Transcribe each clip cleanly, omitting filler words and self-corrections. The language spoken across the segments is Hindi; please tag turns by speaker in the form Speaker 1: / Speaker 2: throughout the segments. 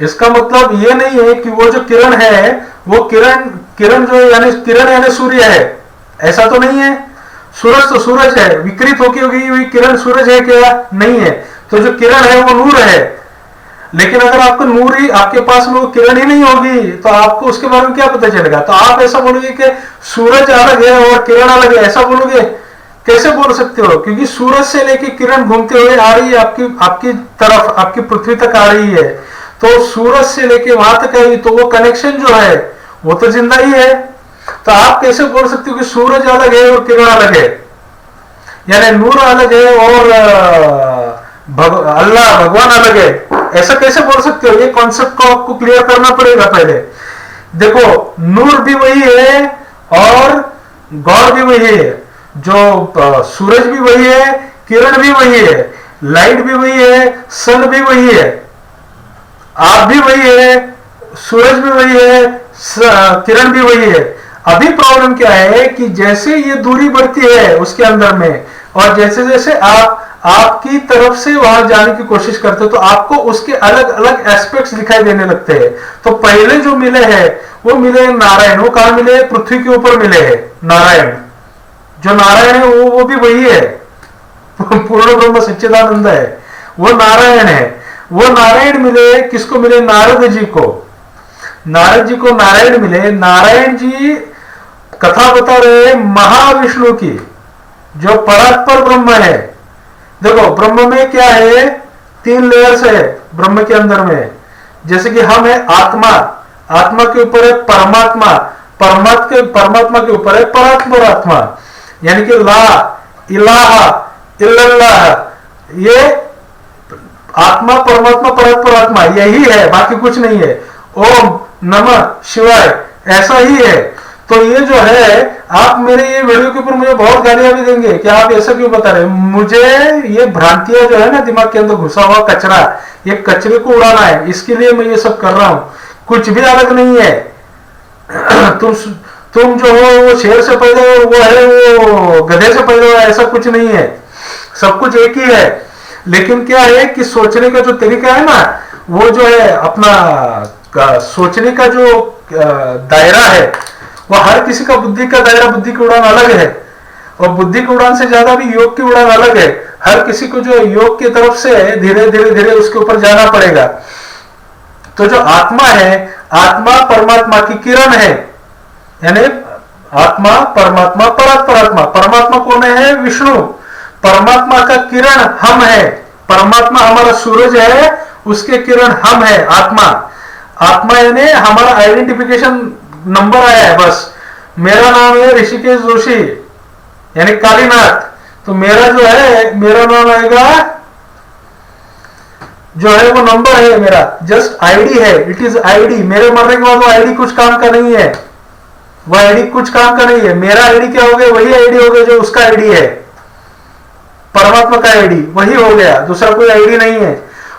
Speaker 1: इसका मतलब ये नहीं है कि वो जो किरण है वो किरण किरण जो यानी किरण यानी सूर्य है, ऐसा तो नहीं है। सूरज तो सूरज है, विकृत होगी हुई किरण सूरज है क्या? नहीं है। तो जो किरण है वो नूर है। लेकिन अगर आपको नूर ही आपके पास में वो किरण ही नहीं होगी तो आपको उसके बारे में क्या पता चलेगा? तो आप ऐसा बोलोगे कि सूरज अलग है और किरण अलग है, ऐसा बोलोगे? कैसे बोल सकते हो? क्योंकि सूरज से लेके किरण घूमते हुए आ रही है आपकी आपकी तरफ, आपकी पृथ्वी तक आ रही है। तो सूरज से लेके वहां तक आई, तो वो कनेक्शन जो है वो तो जिंदा ही है। तो आप कैसे बोल सकते हो कि सूरज अलग है और किरण अलग है, यानी नूर अलग है और अल्लाह भगवान अलग है? ऐसा कैसे बोल सकते हो? ये कॉन्सेप्ट को आपको क्लियर करना पड़ेगा पहले। देखो, नूर भी वही है और गॉड भी वही है, जो सूरज भी वही है, किरण भी वही है, लाइट भी वही है, सन भी वही है, आप भी वही है, सूरज भी वही है, किरण भी वही है। अभी प्रॉब्लम क्या है कि जैसे ये दूरी बढ़ती है उसके अंदर में, और जैसे जैसे आप आपकी तरफ से वहां जाने की कोशिश करते हो तो आपको उसके अलग अलग एस्पेक्ट्स दिखाई देने लगते हैं। तो पहले जो मिले हैं वो मिले नारायण, वो कहां मिले? पृथ्वी के ऊपर मिले हैं नारायण। जो नारायण है वो भी वही है, पूर्ण ब्रह्म सच्चिदानंद है, वो नारायण है। वो नारायण मिले किसको? मिले नारद जी को। नारद जी को नारायण मिले। नारायण जी कथा बता रहे महाविष्णु की, जो परात्पर ब्रह्म है। देखो, ब्रह्म में क्या है? 3 लेयर्स है ब्रह्म के अंदर में। जैसे कि हम है आत्मा, आत्मा के ऊपर है परमात्मा, परमात्मा के ऊपर है परात्पर आत्मा, यानी कि ला इलाहा इल्लल्लाह, ये आत्मा परमात्मा परात्पर आत्मा यही है, बाकी कुछ नहीं है। ओम नमः शिवाय, ऐसा ही है। तो ये जो है, आप मेरे ये वीडियो के ऊपर मुझे बहुत गालियां भी देंगे कि आप ऐसा क्यों बता रहे हैं। मुझे ये भ्रांतियां जो है ना दिमाग के अंदर घुसा हुआ कचरा, ये कचरे को उड़ाना है, इसके लिए मैं ये सब कर रहा हूं। कुछ भी अलग नहीं है। तुम जो हो वो शेर से पैदा हो, वो है वो गधे से पैदा हो, ऐसा कुछ नहीं है। सब कुछ एक ही है। लेकिन क्या है कि सोचने का जो तरीका है ना, वो जो है अपना सोचने का जो दायरा है, वो हर किसी का बुद्धि का दायरा, बुद्धि की उड़ान अलग है। और बुद्धि की उड़ान से ज्यादा भी योग की उड़ान अलग है। हर किसी को जो योग की तरफ से धीरे धीरे धीरे उसके ऊपर जाना पड़ेगा। तो जो आत्मा है, आत्मा परमात्मा की किरण है, यानी आत्मा परमात्मा परात्पर आत्मा। परमात्मा कौन है? विष्णु। परमात्मा का किरण हम है। परमात्मा हमारा सूरज है, उसके किरण हम है आत्मा। आत्मा यानी हमारा आइडेंटिफिकेशन नंबर आया है बस। मेरा नाम है ऋषिकेश जोशी यानी कालीनाथ, तो मेरा जो है मेरा नाम आएगा, जो है वो नंबर है मेरा, जस्ट आईडी है, इट इज आईडी। मेरे मरने के बाद वो आईडी कुछ काम का नहीं है, वो आईडी कुछ काम का नहीं है। मेरा आईडी क्या हो गया? वही आईडी हो गया जो उसका आईडी है। परमात्मा का आईडी वही हो गया, दूसरा कोई आईडी नहीं है।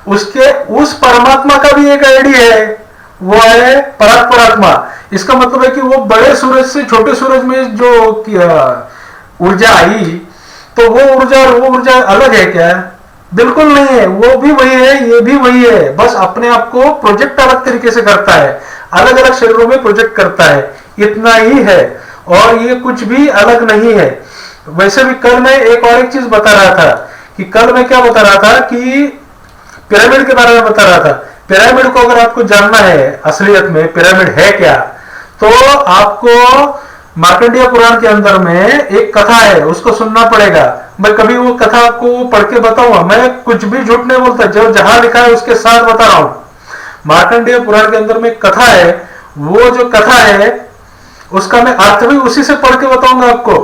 Speaker 1: उसके उस परमात्मा का भी एक आईडी है, वो है परात्पर आत्मा। इसका मतलब है कि वो बड़े सूरज से छोटे सूरज में जो ऊर्जा आई, तो वो ऊर्जा और वो ऊर्जा अलग है क्या? बिल्कुल नहीं है। वो भी वही है, ये भी वही है, बस अपने आप को प्रोजेक्ट अलग तरीके से करता है, अलग अलग शरीरों में प्रोजेक्ट करता है, इतना ही है। और ये कुछ भी अलग नहीं है। वैसे भी कल मैं एक और एक चीज बता रहा था कि कल मैं क्या बता रहा था कि पिरामिड के बारे में बता रहा था। पिरामिड को अगर आपको जानना है असलियत में पिरामिड है क्या, तो आपको मार्कंडेय पुराण के अंदर में एक कथा है, उसको सुनना पड़ेगा। मैं कभी वो कथा आपको पढ़ के बताऊंगा, मैं कुछ भी झूठ नहीं बोलता, जो जहां लिखा है उसके साथ बता रहा हूं। मार्कंडेय पुराण के अंदर में कथा है, वो जो कथा है उसका मैं अर्थ भी उसी से पढ़ के बताऊंगा आपको,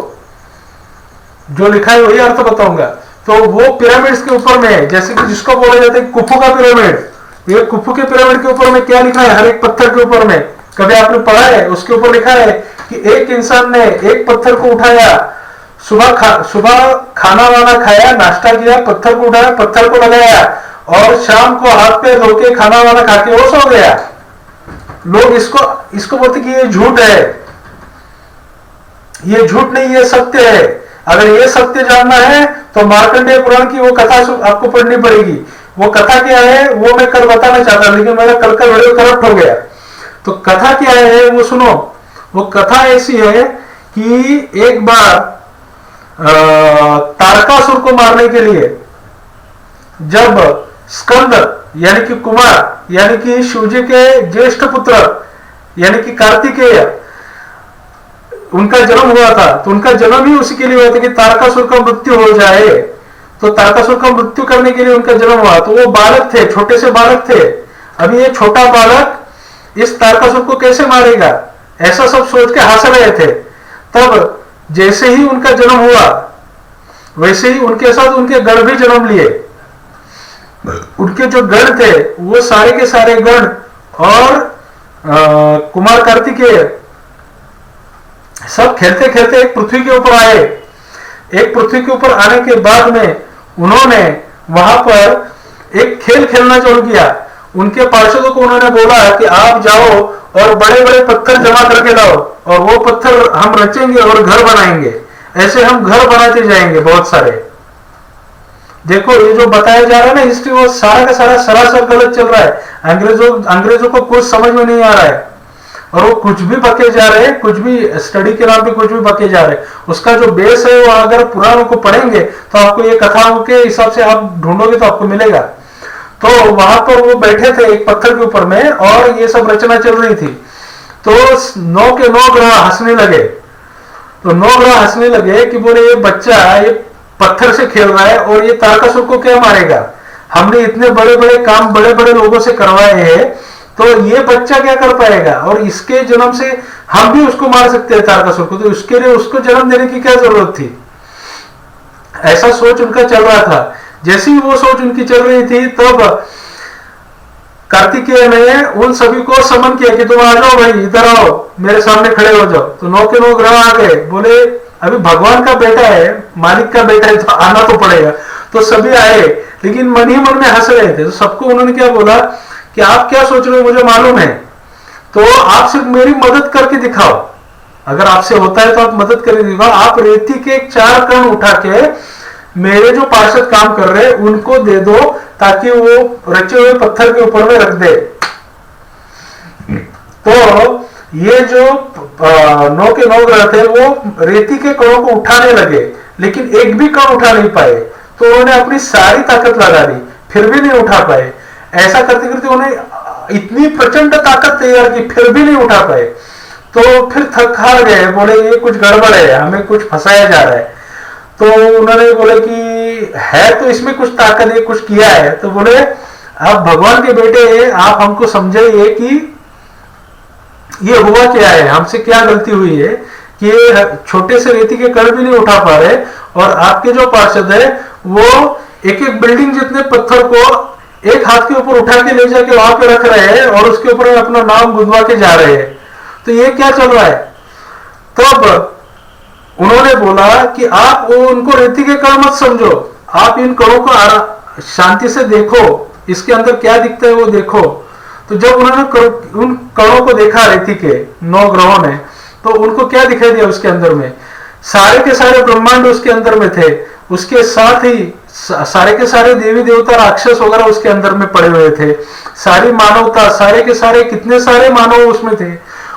Speaker 1: जो लिखा है वही अर्थ बताऊंगा। तो वो पिरामिड्स के ऊपर में है, जैसे कि जिसको बोला जाता है कुफू का पिरामिड। ये कुफू के पिरामिड के ऊपर में क्या लिखा है? हर एक पत्थर के ऊपर में, कभी आपने पढ़ा है? उसके ऊपर लिखा है कि एक इंसान ने एक पत्थर को उठाया, सुबह खाना वाना खाया, नाश्ता किया, पत्थर को उठाया, पत्थर को लगाया, और शाम को हाथ पे धो के खाना वाना खा के वो सो गया। लोग इसको बोलते कि ये झूठ है। ये झूठ नहीं, ये सत्य है। अगर ये सत्य जानना है तो मार्कंडेय पुराण की वो कथा आपको पढ़नी पड़ेगी। वो कथा क्या है वो मैं कल बताना चाहता, लेकिन मेरा कल का वीडियो करप्ट हो गया। तो कथा क्या है वो सुनो। वो कथा ऐसी है कि एक बार तारकासुर को मारने के लिए जब स्कंद यानी कि कुमार यानी कि शिवजी के ज्येष्ठ पुत्र यानी कि कार्तिकेय उनका जन्म हुआ था, तो उनका जन्म ही उसी के लिए हुआ था कि तारकासुर का मृत्यु हो जाए। तो तारकासुर का मृत्यु करने के लिए उनका जन्म हुआ। तो वो बालक थे, छोटे से बालक थे। अभी ये छोटा बालक इस तारकासुर को कैसे मारेगा, ऐसा सब सोच के हंस रहे थे। तब जैसे ही उनका जन्म हुआ वैसे ही उनके साथ उनके गण भी जन्म लिए। उनके जो गण थे वो सारे के सारे गण और कुमार कार्तिकेय सब खेलते खेलते एक पृथ्वी के ऊपर आए। एक पृथ्वी के ऊपर आने के बाद में उन्होंने वहां पर एक खेल खेलना चालू किया। उनके पार्षदों को उन्होंने बोला कि आप जाओ और बड़े बड़े पत्थर जमा करके लाओ और वो पत्थर हम रचेंगे और घर बनाएंगे। ऐसे हम घर बनाते जाएंगे बहुत सारे। देखो ये जो बताया जा रहा है ना हिस्ट्री, वो सारा का सारा सरासर गलत चल रहा है। अंग्रेजों को कुछ समझ में नहीं आ रहा है और वो कुछ भी बके जा रहे हैं, कुछ भी स्टडी के नाम पे कुछ भी बके जा रहे हैं। उसका जो बेस है वो अगर पुराणों को पढ़ेंगे तो आपको ये कथाओं के हिसाब से आप ढूंढोगे तो आपको मिलेगा। तो वहां पर वो बैठे थे एक पत्थर के ऊपर में और ये सब रचना चल रही थी। तो 9 के 9 ग्रह हंसने लगे। तो 9 ग्रह हंसने लगे कि बोले ये बच्चा ये पत्थर से खेल रहा है और ये तारकासुर को क्या मारेगा। हमने इतने बड़े बड़े काम बड़े बड़े लोगों से करवाए हैं, तो ये बच्चा क्या कर पाएगा, और इसके जन्म से हम भी उसको मार सकते हैं तारकासुर को, तो उसके लिए उसको जन्म देने की क्या जरूरत थी। ऐसा सोच उनका चल रहा था। जैसे ही वो सोच उनकी चल रही थी तब कार्तिकेय ने उन सभी को समन किया कि तुम आ जाओ भाई, इधर आओ, मेरे सामने खड़े हो जाओ। तो 9 के 9 ग्रह आ गए। बोले अभी भगवान का बेटा है, मालिक का बेटा है, तो आना तो पड़ेगा। तो सभी आए, लेकिन मन ही मन में हंस रहे थे। तो सबको उन्होंने क्या बोला कि आप क्या सोच रहे हो मुझे मालूम है, तो आप सिर्फ मेरी मदद करके दिखाओ। अगर आपसे होता है तो आप मदद करके दिखाओ। आप रेती के 4 कण उठा के मेरे जो पार्षद काम कर रहे हैं उनको दे दो ताकि वो रचे हुए पत्थर के ऊपर में रख दे। तो ये जो 9 के 9 ग्रह थे वो रेती के कणों को उठाने लगे, लेकिन एक भी कण उठा नहीं पाए। तो उन्होंने अपनी सारी ताकत लगा दी, फिर भी नहीं उठा पाए। ऐसा करते करते उन्हें इतनी प्रचंड ताकत तैयार की, फिर भी नहीं उठा पाए। तो फिर थक हार गए, बोले ये कुछ गड़बड़ है, हमें कुछ फंसाया जा रहा है। तो उन्होंने बोले कि है तो इसमें कुछ ताकत है, कुछ किया है। तो बोले आप भगवान के बेटे हैं, आप हमको समझाइए कि ये हुआ क्या है, हमसे क्या गलती हुई है कि छोटे से रेती के कण भी नहीं उठा पा रहे, और आपके जो पार्षद है वो एक एक बिल्डिंग जितने पत्थर को एक हाथ के ऊपर उठा के ले जाके वहां पे रख रहे हैं और उसके ऊपर अपना नाम गुदवा के जा रहे हैं। तो ये क्या चल रहा है। तब उन्होंने बोला कि आप वो उनको रेती के कण मत समझो, आप इन कणों को शांति से देखो, इसके अंदर क्या दिखता है वो देखो। तो जब उन्होंने उन कणों को देखा रेती के 9 ग्रहों ने, तो उनको क्या दिखाई दिया उसके अंदर में, सारे के सारे ब्रह्मांड उसके अंदर में थे। उसके साथ ही सारे के सारे देवी देवता राक्षस वगैरह उसके अंदर में पड़े हुए थे। सारी मानवता, सारे के सारे कितने सारे मानव उसमें थे,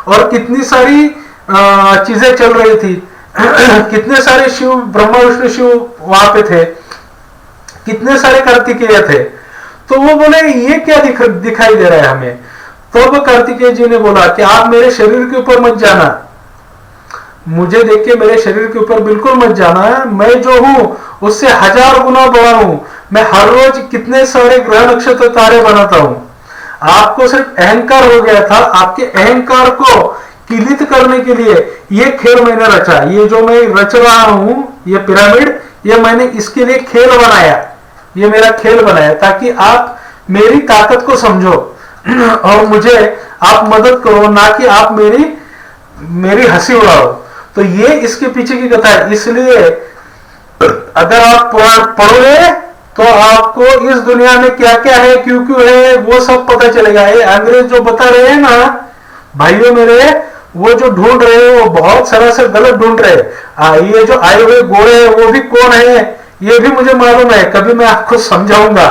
Speaker 1: और कितनी सारी चीजें चल रही थी। कितने सारे शिव, ब्रह्मा विष्णु शिव वहां पे थे, कितने सारे कार्तिकेय थे। तो वो बोले ये क्या दिखाई दे रहा है हमें। तो कार्तिकेय जी ने बोला कि आप मेरे शरीर के ऊपर मत जाना, मुझे देख के मेरे शरीर के ऊपर बिल्कुल मत जाना। मैं जो हूं उससे 1000 गुना बड़ा हूं। मैं हर रोज कितने सारे ग्रह नक्षत्र तारे बनाता हूं। आपको सिर्फ अहंकार हो गया था, आपके अहंकार को किलित करने के लिए ये खेल मैंने रचा। ये जो मैं रच रहा हूं, ये पिरामिड, ये मैंने इसके लिए खेल बनाया, ये मेरा खेल बनाया ताकि आप मेरी ताकत को समझो और मुझे आप मदद करो, ना कि आप मेरी हंसी उड़ाओ। तो ये इसके पीछे की कथा है। इसलिए अगर आप पढ़ोगे तो आपको इस दुनिया में क्या क्या है, क्यों क्यों है, वो सब पता चलेगा। ये अंग्रेज जो बता रहे हैं ना भाइयों मेरे, वो जो ढूंढ रहे हैं वो बहुत सरासर गलत ढूंढ रहे हैं। ये जो आए हुए गोरे हैं वो भी कौन है ये भी मुझे मालूम है, कभी मैं आपको समझाऊंगा।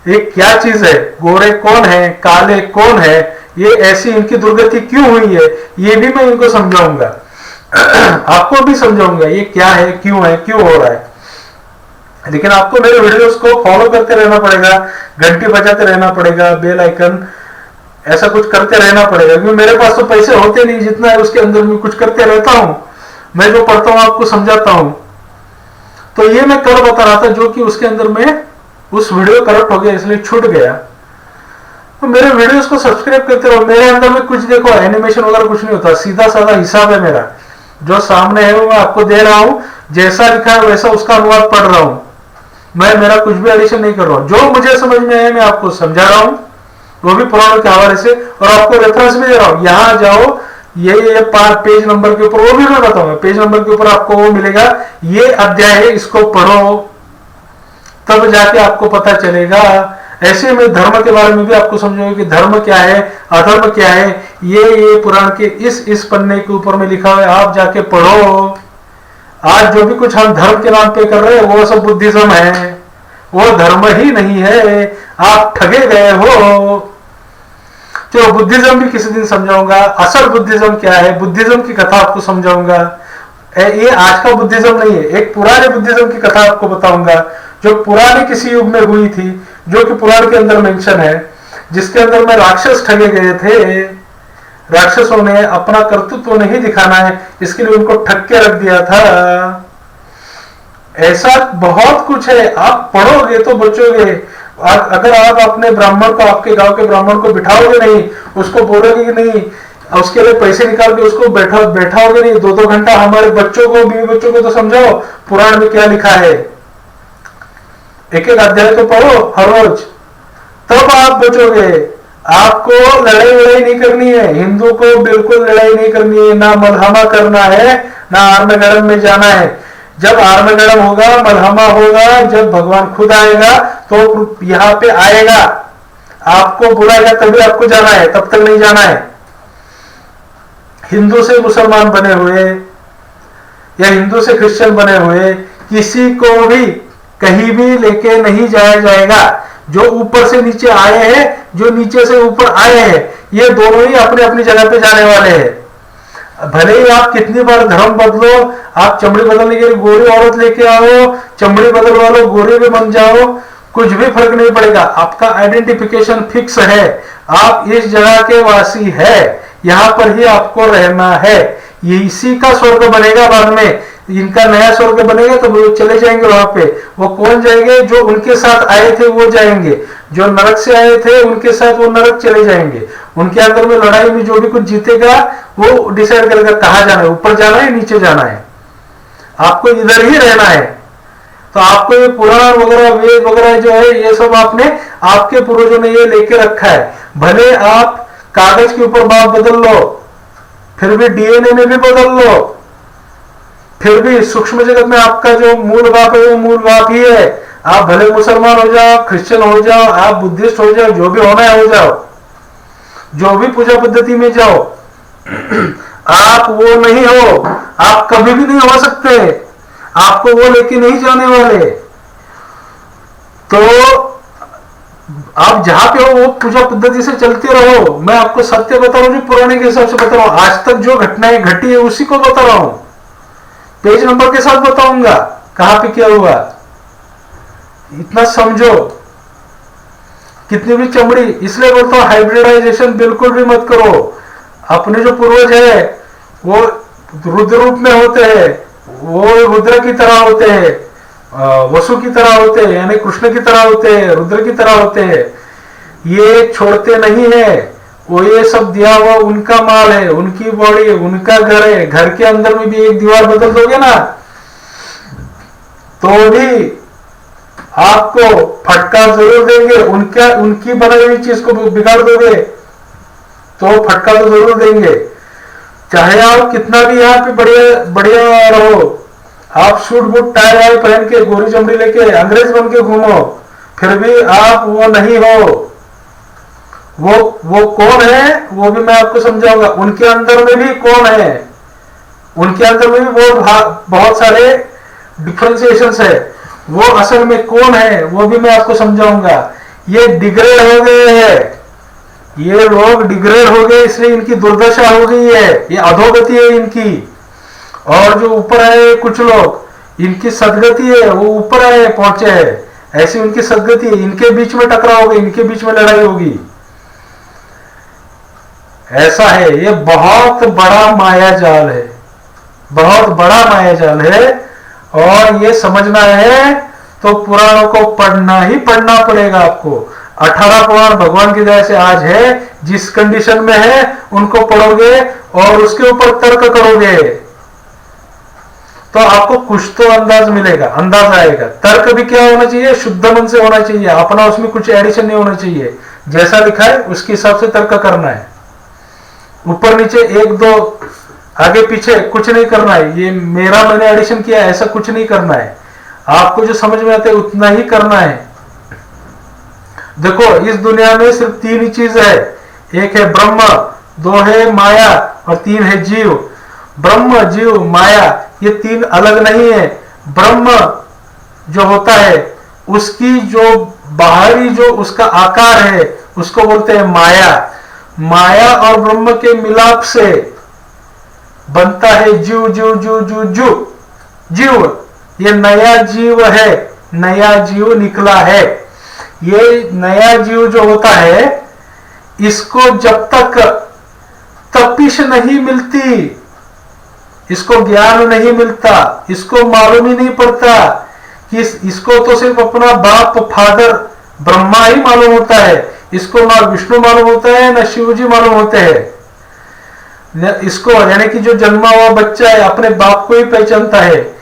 Speaker 1: ये क्या चीज है, गोरे कौन है, काले कौन है, ये ऐसी इनकी दुर्गति क्यों हुई है, ये भी मैं इनको समझाऊंगा। आपको भी समझाऊंगा ये क्या है, क्यों हो रहा है। लेकिन आपको मेरे वीडियोस को फॉलो करते रहना पड़ेगा, घंटी बजाते रहना पड़ेगा, बेल आइकन ऐसा कुछ करते रहना पड़ेगा, क्योंकि मेरे पास तो पैसे होते नहीं, जितना है उसके अंदर में कुछ करते रहता हूं। मैं जो पढ़ता हूं आपको समझाता हूं। तो ये मैं कल बता रहा था, जो कि उसके अंदर में उस वीडियो करप्ट हो गया, इसलिए छूट गया। तो मेरे वीडियोस को सब्सक्राइब करते रहो। मेरे अंदर में कुछ देखो एनिमेशन वगैरह कुछ नहीं होता, सीधा साधा हिसाब है मेरा। जो सामने है वो मैं आपको दे रहा हूं, जैसा लिखा है वैसा उसका अनुवाद पढ़ रहा हूं। मैं मेरा कुछ भी एडिशन नहीं कर रहा हूं, जो मुझे समझ में है मैं आपको समझा रहा हूं, वो भी पुराणों के हवाले से, और आपको रेफरेंस भी दे रहा हूं। यहां जाओ, ये पेज नंबर के ऊपर, वो भी मैं बताऊंगा, पेज नंबर के ऊपर आपको वो मिलेगा, ये अध्याय है, इसको पढ़ो, तब जाके आपको पता चलेगा। ऐसे में धर्म के बारे में भी आपको समझोगे कि धर्म क्या है, अधर्म क्या है, ये पुराण के इस पन्ने के ऊपर में लिखा हुआ है, आप जाके पढ़ो। आज जो भी कुछ हम धर्म के नाम पे कर रहे हैं वो सब बुद्धिज्म है, वो धर्म ही नहीं है, आप ठगे गए हो। तो बुद्धिज्म भी किसी दिन समझाऊंगा, असल बुद्धिज्म क्या है, बुद्धिज्म की कथा आपको समझाऊंगा। ये आज का बुद्धिज्म नहीं है, एक पुराने बुद्धिज्म की कथा आपको बताऊंगा, जो पुराने किसी युग में हुई थी, जो कि पुराण के अंदर मेंशन है, जिसके अंदर में राक्षस ठगे गए थे। राक्षसों ने अपना कर्तृत्व नहीं दिखाना है, इसके लिए उनको ठग के रख दिया था। ऐसा बहुत कुछ है, आप पढ़ोगे तो बचोगे। अगर आप अपने ब्राह्मण को, आपके गांव के ब्राह्मण को बिठाओगे नहीं, उसको बोलोगे कि नहीं, उसके लिए पैसे निकाल के उसको बैठाओगे नहीं, 2-2 घंटा हमारे बच्चों को, बीवी बच्चों को तो समझाओ पुराण में क्या लिखा है, एक अध्याय तो पढ़ो हर रोज, तब आप बचोगे। आपको लड़ाई नहीं करनी है, हिंदू को बिल्कुल लड़ाई नहीं करनी है, ना मलहमा करना है, ना आर्मगेडन में जाना है। जब आर्मगेडन होगा, मलहमा होगा, जब भगवान खुद आएगा तो यहां पे आएगा, आपको बुलाएगा, तभी आपको जाना है, तब तक नहीं जाना है। हिंदू से मुसलमान बने हुए या हिंदू से क्रिश्चियन बने हुए किसी को भी कहीं भी लेके नहीं जाया जाएगा। जो ऊपर से नीचे आए हैं, जो नीचे से ऊपर आए हैं, ये दोनों ही अपने अपनी जगह पे जाने वाले हैं। भले ही आप कितनी बार धर्म बदलो, आप चमड़ी बदलने के लिए गोरी औरत लेके आओ, चमड़ी बदलवा लो, गोरी भी बन जाओ, कुछ भी फर्क नहीं पड़ेगा। आपका आइडेंटिफिकेशन फिक्स है, आप इस जगह के वासी है, यहां पर ही आपको रहना है। ये इसी का स्वर्ग बनेगा बाद में, इनका नया स्वर्ग बनेगा तो वो चले जाएंगे वहां पे। वो कौन जाएंगे? जो उनके साथ आए थे वो जाएंगे, जो नरक से आए थे उनके साथ वो नरक चले जाएंगे। उनके अंदर में लड़ाई में जो भी कुछ जीतेगा वो डिसाइड करेगा कहां जाना है, ऊपर जाना है नीचे जाना है, आपको इधर ही रहना है। तो आपको ये पुराण वगैरह, वेद वगैरह जो है, ये सब आपके पूर्वजों ने ये लेके रखा है। भले आप कागज के ऊपर बाप बदल लो, फिर भी डीएनए में भी बदल लो, फिर भी सूक्ष्म जगत में आपका जो मूल बाप है वो मूल बाप ही है। आप भले मुसलमान हो जाओ, क्रिश्चियन हो जाओ, आप बुद्धिस्ट हो जाओ, जो भी होना है हो जाओ, जो भी पूजा पद्धति में जाओ, आप वो नहीं हो, आप कभी भी नहीं हो सकते, आपको वो लेके नहीं जाने वाले। तो आप जहां पे हो वो पूजा पद्धति से चलते रहो। मैं आपको सत्य बता रहा हूं, जो पुराने के हिसाब से बता रहा हूं, आज तक जो घटनाएं घटी है उसी को बता रहा हूं, पेज नंबर के साथ बताऊंगा कहां पे क्या हुआ। इतना समझो। कितनी भी चमड़ी, इसलिए बोलता हूं हाइब्रिडाइजेशन बिल्कुल भी मत करो। अपने जो पूर्वज है वो रुद्र रूप में होते हैं, वो रुद्र की तरह होते हैं, वसु की तरह होते हैं, यानी कृष्ण की तरह होते हैं, रुद्र की तरह होते हैं। ये छोड़ते नहीं है, वो ये सब दिया हुआ उनका माल है, उनकी बॉडी है, उनका घर है। घर के अंदर में भी एक दीवार बदल दोगे ना तो भी आपको फटकार जरूर देंगे। उनकी बनाई हुई चीज को बिगाड़ दोगे तो फटका तो जरूर देंगे। चाहे आप कितना भी यहाँ पे बढ़िया बढ़िया रहो, आप सूट बूट टाई वाई पहन के गोरी चमड़ी लेके अंग्रेज बन के घूमो, फिर भी आप वो नहीं हो। वो कौन है वो भी मैं आपको समझाऊंगा। उनके अंदर में भी कौन है, उनके अंदर में भी बहुत सारे डिफरेंशिएशंस है। वो असल में कौन है वो भी मैं आपको समझाऊंगा। ये डिग्रेड हो गए हैं, ये लोग डिग्रेड हो गए, इसलिए इनकी दुर्दशा हो गई है, ये अधोगति है इनकी। और जो ऊपर आए कुछ लोग, इनकी सदगति है, वो ऊपर आए पहुंचे हैं, ऐसी उनकी सदगति है। इनके बीच में टकराव होगी, इनके बीच में लड़ाई होगी, ऐसा है। ये बहुत बड़ा माया जाल है, बहुत बड़ा माया जाल है। और ये समझना है तो पुराणों को पढ़ना ही पढ़ना पड़ेगा आपको। 18 पुराण भगवान की दया से आज है, जिस कंडीशन में है उनको पढ़ोगे और उसके ऊपर तर्क करोगे तो आपको कुछ तो अंदाज मिलेगा, अंदाज आएगा। तर्क भी क्या होना चाहिए, शुद्ध मन से होना चाहिए, अपना उसमें कुछ एडिशन नहीं होना चाहिए। जैसा लिखा है उसके हिसाब से तर्क करना है, ऊपर नीचे एक दो आगे पीछे कुछ नहीं करना है। ये मेरा मैंने एडिशन किया ऐसा कुछ नहीं करना है, आपको जो समझ में आता है उतना ही करना है। देखो इस दुनिया में सिर्फ 3 ही चीज है, एक है ब्रह्म, 2 है माया और 3 है जीव। ब्रह्म, जीव, माया ये 3 अलग नहीं है। ब्रह्म जो होता है उसकी जो बाहरी जो उसका आकार है उसको बोलते हैं माया। माया और ब्रह्म के मिलाप से बनता है जीव, जीव जीव जीव जीव जीव। ये नया जीव है, नया जीव निकला है। ये नया जीव जो होता है इसको जब तक तपिश नहीं मिलती, इसको ज्ञान नहीं मिलता, इसको मालूम ही नहीं पड़ता कि इसको तो सिर्फ अपना बाप फादर ब्रह्मा ही मालूम होता है, इसको ना विष्णु मालूम होता है ना शिव जी मालूम होते हैं। इसको यानी कि जो जन्मा हुआ बच्चा है अपने बाप को ही पहचानता है,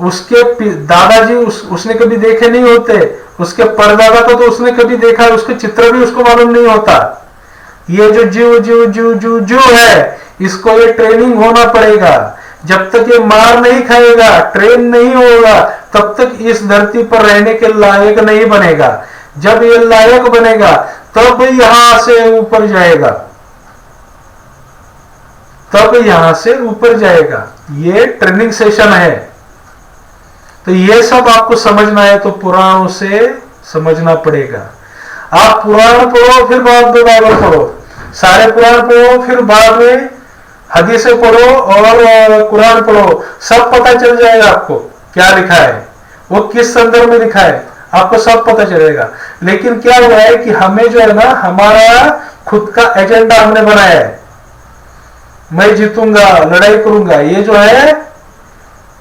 Speaker 1: उसके दादाजी उसने कभी देखे नहीं होते, उसके परदादा को तो उसने कभी देखा है, उसके चित्र भी उसको मालूम नहीं होता। ये जो जीव जीव जीव जीव जीव है इसको ये ट्रेनिंग होना पड़ेगा। जब तक ये मार नहीं खाएगा, ट्रेन नहीं होगा, तब तक इस धरती पर रहने के लायक नहीं बनेगा। जब ये लायक बनेगा तब यहां से ऊपर जाएगा, तब यहां से ऊपर जाएगा। ये ट्रेनिंग सेशन है। तो ये सब आपको समझना है तो पुराणों से समझना पड़ेगा। आप पुराण पढ़ो फिर बाद में बाइबल पढ़ो, सारे पुराण पढ़ो फिर बाद में हदीसें पढ़ो और कुरान पढ़ो, सब पता चल जाएगा आपको क्या लिखा है, वो किस संदर्भ में लिखा है, आपको सब पता चलेगा। लेकिन क्या हुआ है कि हमें जो है ना, हमारा खुद का एजेंडा हमने बनाया है, मैं जीतूंगा, लड़ाई करूंगा, ये जो है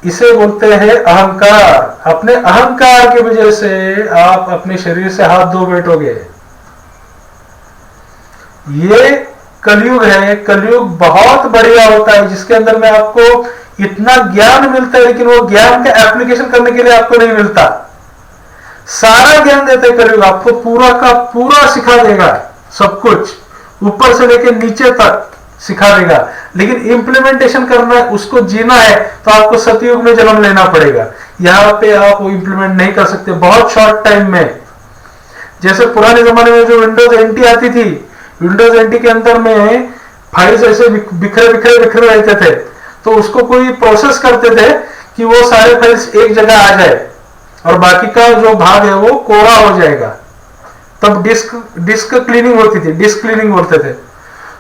Speaker 1: इसे बोलते हैं अहंकार। अपने अहंकार की वजह से आप अपने शरीर से हाथ धो बैठोगे। ये कलयुग है, कलयुग बहुत बढ़िया होता है जिसके अंदर में आपको इतना ज्ञान मिलता है, लेकिन वो ज्ञान का एप्लीकेशन करने के लिए आपको नहीं मिलता। सारा ज्ञान देता है कलयुग, आपको पूरा का पूरा सिखा देगा, सब कुछ ऊपर से लेकर नीचे तक सिखा देगा। लेकिन इंप्लीमेंटेशन करना है, उसको जीना है, तो आपको सतयुग में जन्म लेना पड़ेगा। यहां पे आप वो इंप्लीमेंट नहीं कर सकते बहुत शॉर्ट टाइम में। जैसे पुराने जमाने में जो विंडोज एनटी आती थी, विंडोज एनटी के अंदर में फाइल्स ऐसे बिखरे बिखरे बिखरे रहते थे, तो उसको कोई प्रोसेस करते थे कि वो सारे फाइल्स एक जगह आ जाए और बाकी का जो भाग है वो कोरा हो जाएगा। तब डिस्क क्लीनिंग होती थी, डिस्क क्लीनिंग बोलते थे,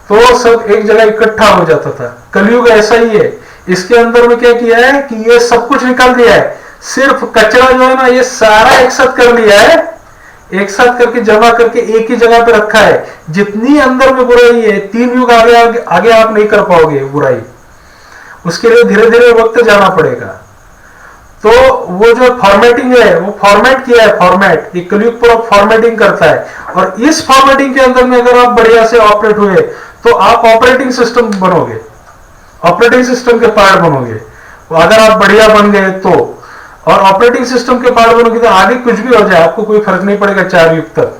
Speaker 1: तो सब एक जगह इकट्ठा हो जाता था। कलयुग ऐसा ही है, इसके अंदर में क्या किया है कि ये सब कुछ निकाल दिया है, सिर्फ कचरा जो है ना ये सारा एक साथ कर लिया है, एक साथ करके जमा करके एक ही जगह पे रखा है। जितनी अंदर में बुराई है 3 युग आगे आगे, आगे आप नहीं कर पाओगे बुराई, उसके लिए धीरे धीरे वक्त जाना पड़ेगा। तो वो जो फॉर्मेटिंग है वो फॉर्मेट किया है, फॉर्मेट, ये कलयुग पूरा फॉर्मेटिंग करता है। और इस फॉर्मेटिंग के अंदर में अगर आप बढ़िया से ऑपरेट हुए तो आप ऑपरेटिंग सिस्टम बनोगे, ऑपरेटिंग सिस्टम के पार्ट बनोगे। अगर आप बढ़िया बन गए तो, और ऑपरेटिंग सिस्टम के पार्ट बनोगे तो आगे कुछ भी हो जाए आपको कोई फर्क नहीं पड़ेगा 4 युग तक।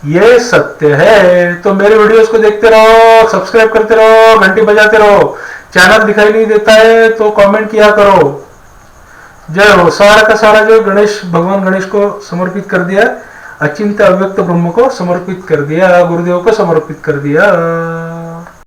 Speaker 1: ये सत्य है। तो मेरे वीडियोस को देखते रहो, सब्सक्राइब करते रहो, घंटी बजाते रहो। चैनल दिखाई नहीं देता है तो कमेंट किया करो। जय हो। सारा का सारा जो गणेश, भगवान गणेश को समर्पित कर दिया, अचिंत्य अव्यक्त ब्रह्म को समर्पित कर दिया, गुरुदेव को समर्पित कर दिया।